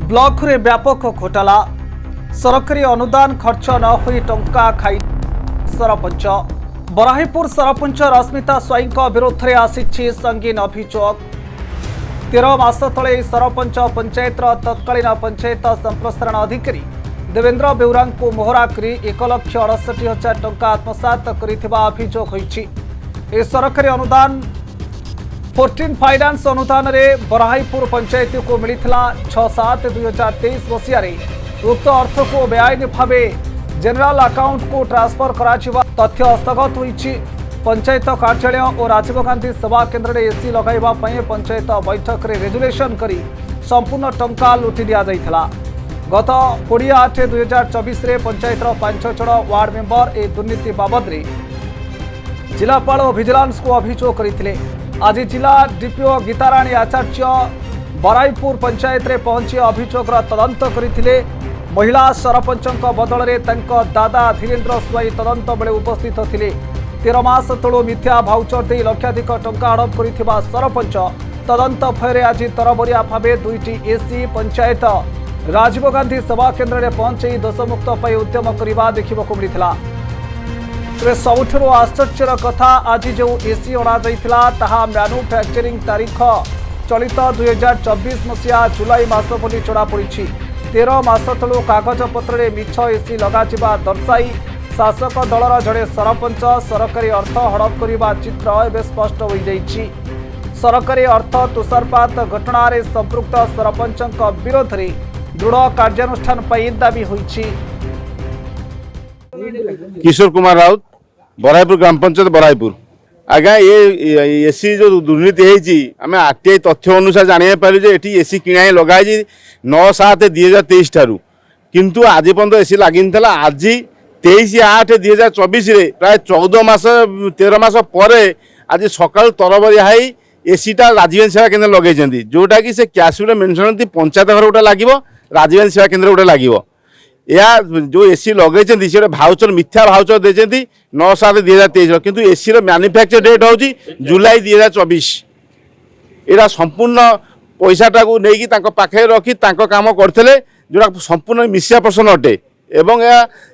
Block रे व्यापक घोटाला सरकारी अनुदान खर्च न हुई टंका खाई सरपंच बराहीपुर सरपंच रश्मिता स्वाईं विरोध में आसी संगीन अभियोग 13 मास तले सरपंच पंचायत तत्कालीन पंचायत संप्रसारण अधिकारी देवेंद्र बेउरा को मोहरा करी 1,68,000 टंका आत्मसात करिथिबा अभियोग होईछि। ए सरकारी अनुदान 14 फाइनान्स अनुदान रे बराहीपुर पंचायत को मिलता 6/7/2023 मसीह उक्त अर्थ को बेआईन भाव जेनेल अकाउंट को ट्रांसफर करा तथ्य हस्तगत होईछि। पंचायत कार्यालय और राजीव गांधी सेवा केन्द्र में एसी लगाइबा पई पंचायत बैठक रे रेजुलेशन करी संपूर्ण टंका लुटि दिया जाइथिला। गत 20/8/2024 रे पंचायत 5 जन वार्ड मेंबर ए दुर्नीति बाबद रे जिलापाल और विजिलेंस को अभियोग करथिले। आज जिला डीपीओ गीताराणी आचार्य बराहीपुर पंचायत रे पहुंची अभियोग तदंत करथिले। महिला सरपंच बदल में दादा धीरेन्द्र स्वाई तदंत बेले उपस्थित थिले। 13 मास तलू मिथ्या भाउचर दे लक्षाधिक टंका हड़प करिथिबा सरपंच तदंत भୟରେ आज तरबरिया भावे 2टी एसी पंचायत राजीव गांधी सेवा केन्द्र में पहुंची दोषमुक्त पाई उद्यम करने देखा मिलता। तेज सबुठ आश्चर्यर कथा आज जो एसी अणाइला ताहा मैन्युफैक्चरिंग तारीख चलित 2024 मसीहा जुलाई मास बोली जनापड़ी। 13 मास तलू कागज पत्र मिछ एसी लगा दर्शाई शासक दलर जड़े सरपंच सरकारी अर्थ हड़प करने चित्र एवं स्पष्ट हो जाइछि। सरकारी अर्थ तुषारपात घटना संपृक्त सरपंच विरोध में दृढ़ कार्यानुष्ठान दाबी होइछि। किशोर कुमार राउत बराहीपुर ग्राम पंचायत बराहीपुर। आज्ञा ये एसी जो दुर्नीति होती आम आरटीआई तथ्य अनुसार जाना पारे ये एसी किणाई लगाई 9/7/2023 ठारू किंतु आज पर्यंत एसी लगी आज 23/8/2024 प्राय 14 मास 13 मास पर आज सकाल तरबरिया एसीटा राजीव सेवा केन्द्र लगे जोटा कि से कैशुरे मेनसन पंचायत घर गोटे लगे राजीव सेवा केन्द्र गोटे लगे या जो एसी लगे भाउचर मिथ्या भाउचर देते 9/7/2023 किंतु एसी मैन्युफैक्चर डेट हूँ जुलाई 2024। यहाँ संपूर्ण पैसाटा को लेकिन पाखे रखी काम करते जोड़ा संपूर्ण मिसिया पर्सन अटे एवं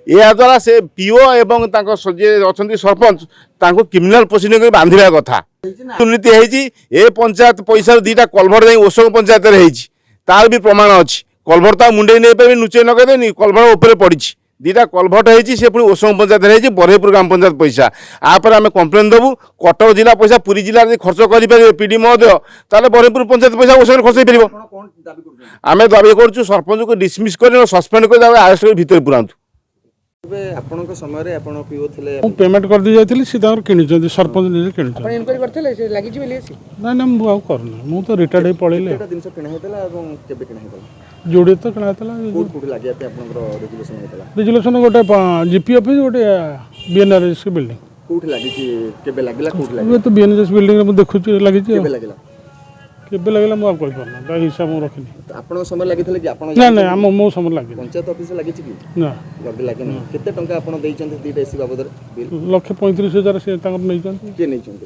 या द्वारा से पीओ एवं अच्छा सरपंच क्रिमिनाल प्रोसीडिंग कर बांधा कथा दुर्नीति है पंचायत पैसा 2टा कलभर जाए ओसंग पंचायत तार भी प्रमाण अच्छी कलभर तो मुंडे नहीं पारे नुचे नगदेनि कलभर उपर पड़ी 2टा कलभर है पुणी ओसंग पंचायत बराहीपुर ग्राम पंचायत पैसा आपर आम कम्प्लेन देवु कटक जिला पैसा पुरी जिले में खर्च करेंगे पीडी महोदय ताले बराहीपुर पंचायत पैसा ओसंग खर्च हो पार आम दाबी करूँ सरपंच को डिसमिस कर सस्पेंड कर आरेस्ट कर भीतर पुरातु पेमेंट कर दी जाती कि सरपंच निजे कि ना मुझे करना मुझे रिटायर्ड हो पड़े जोड़े तो किना रेजुलेशन गोटे जीपी ऑफिस गोटे बीएनआरएस की बिल्डिंग तो बीएनआरएस बिल्डिंग में देखुँ लगी केबे लगला मु कहि परना ता हिसाब मु रखिनी आपन समय लागि थले कि आपन ना ना मो समय लागि पंचायत ऑफिस लागि छि कि ना गर्दी लागि ना केते टंका आपन देइ चंते 2टा एसी बाबद बिल 1,35,000 से तांकर नै चंते के नै चंते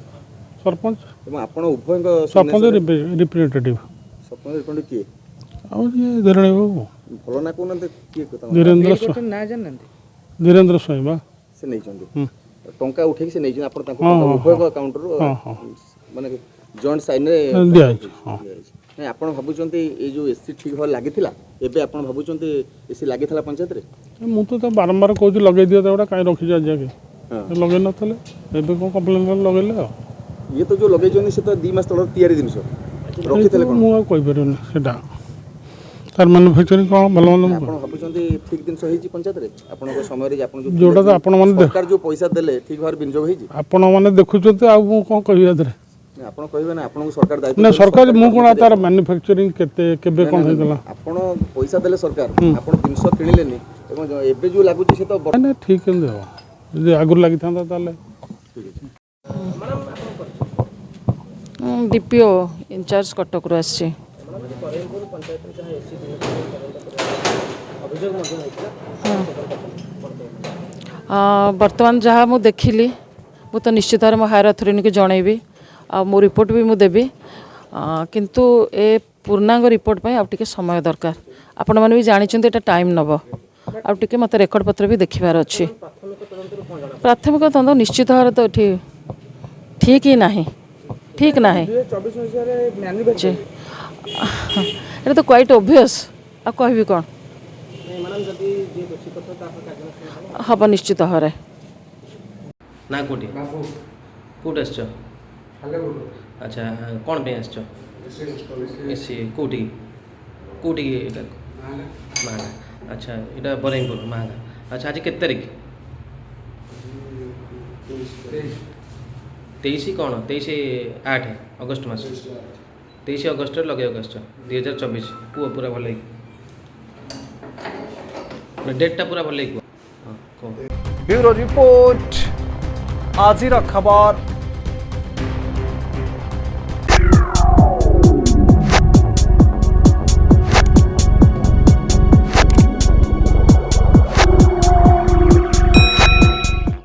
सरपंच एवं आपन उभय सरपंच रिप्रेजेंटेटिव के आ ये धरणे बाबू भलो ना कोन के कथा धीरेन्द्र ना जानन धीरेन्द्र स्वयं बा से नै चंते टंका उठे से नै चंते आपन तांको उभय अकाउंट रो माने जॉइंट साइन रे दिया नै आपन भाबुचंती ए जो एसी ठीक हो लागिथिला एबे आपन भाबुचंती एसी लागिथिला पंचायत रे मु तो बारंबार कहू लगे दियो तोडा काई रखि जा जाके लगे न थले एबे को कंप्लेन कर लगेले ये तो जो लगे जोनी से तो 2 मास तलर तयारी दिनस रखिथिले कोन मु कहि परन सेटा तार मैन्युफैक्चरिंग कोन भलो मन आपन भाबुचंती ठीक दिन सही छि पंचायत रे आपन को समय रे आपन जो जोटा तो आपन मन सरकार जो पैसा देले ठीक भार विनियोग होई छि आपन माने देखुचंती आ मु कोन कहि आदरे आपण कहबे ना आपण को सरकार दायित्व ना सरकार मु कोन तार मैन्युफैक्चरिंग केते केबे कोन हे गला आपण पैसा देले सरकार आपण 300 किनिलेनी एवं एबे जो लागु से तो ना ठीक केन देबो जे आगुर लागि थांदा ताले डीपीओ इंचार्ज कटक रो आछि वर्तमान जहाँ मु देखिली मु तो निश्चित भाव हायर अथॉरिटी को जनइबी आ मो रिपोर्ट भी मु देबी किंतु ए पूर्णांग रिपोर्ट पे आउ टिके समय दरकार आपण मैंने भी जानी एटा टाइम नब आउ टिके मत रेकर्ड पत्र भी देखिबार अच्छी प्राथमिक तदंत निश्चित भाव तो ये ठीक ही नहीं ठीक नहीं ये तो क्वाइट ऑब्वियस आ कहबी कौन हम निश्चित भाव ना कोटी कोटी आस अच्छा कौन पे आस एसी कोटी कोटी मांगा अच्छा यहाँ बरहमपुर मांगा अच्छा आज के तारीख 23 कौन 23/8 अगस्त मास 23 अगस्त लगे अगस्त 2024 कुह पूरा भल डेटा पूरा भल ब्यूरो रिपोर्ट आजिर खबर।